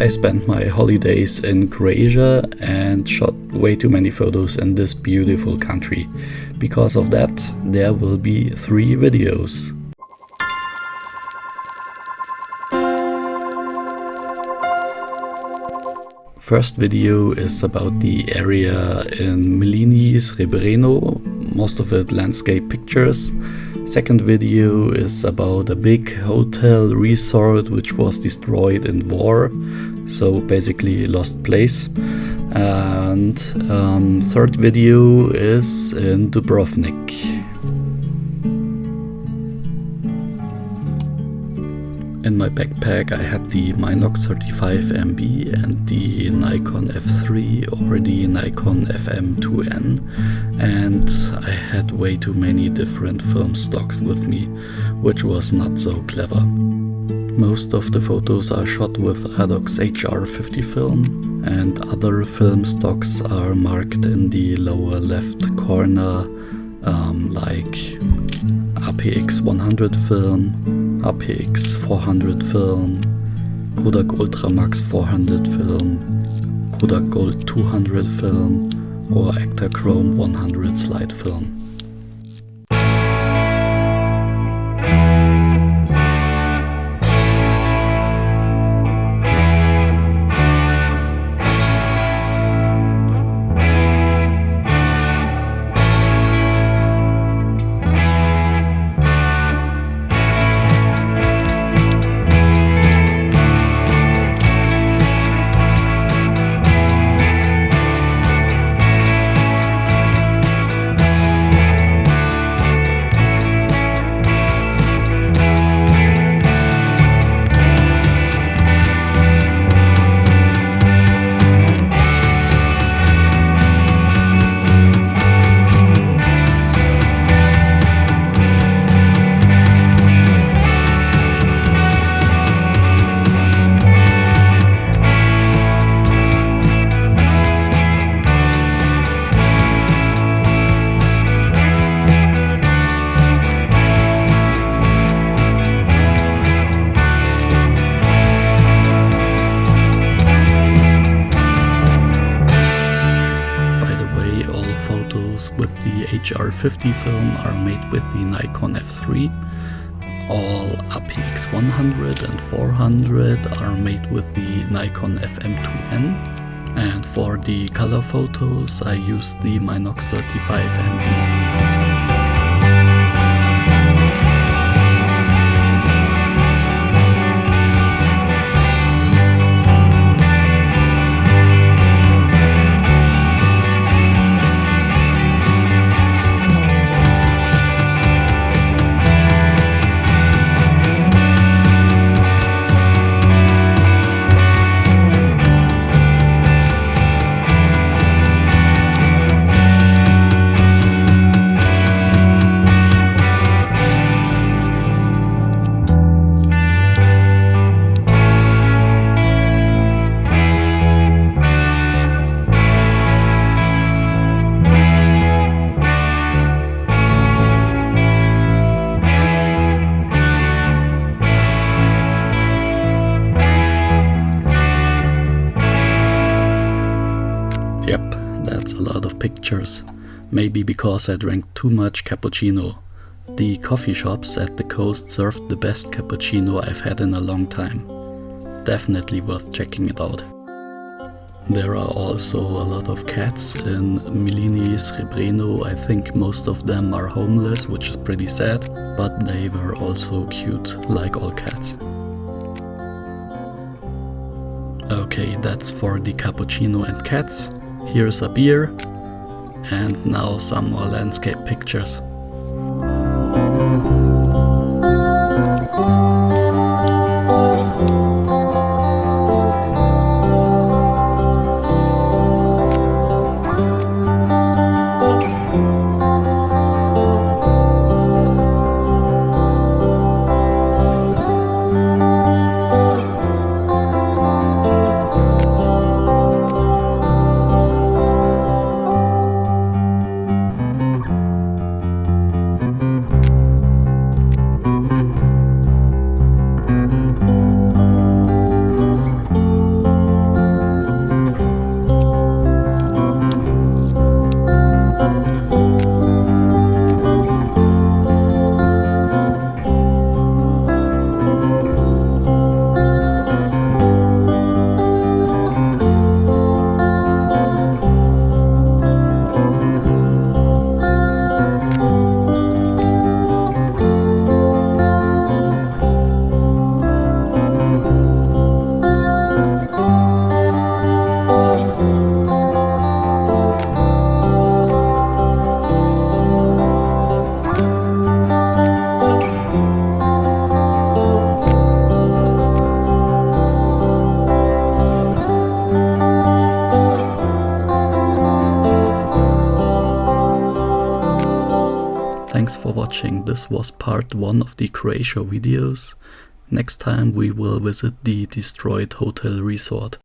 I spent my holidays in Croatia and shot way too many photos in this beautiful country. Because of that, there will be 3 videos. First video is about the area in Mlini, Srebreno, most of it landscape pictures. Second video is about a big hotel resort which was destroyed in war, so basically lost place. And third video is in Dubrovnik. In my backpack I had the Minox 35MB and the Nikon F3 or the Nikon FM2n, and I had way too many different film stocks with me, which was not so clever. Most of the photos are shot with Adox HR-50 film, and other film stocks are marked in the lower left corner, like APX 100 film, APX 400 film, Kodak Ultramax 400 film, Kodak Gold 200 film, or Ektachrome 100 slide film. With the HR-50 film are made with the Nikon F3. All APX 100 and 400 are made with the Nikon FM2n. And for the color photos I used the Minox 35MB. Yep, that's a lot of pictures. Maybe because I drank too much cappuccino. The coffee shops at the coast served the best cappuccino I've had in a long time. Definitely worth checking it out. There are also a lot of cats in Mlini, Srebreno. I think most of them are homeless, which is pretty sad, but they were also cute, like all cats. Okay, that's for the Cappucino and Cats. Here's a beer, and now some more landscape pictures. Thanks for watching. This was part 1 of the Croatia videos. Next time we will visit the destroyed hotel resort.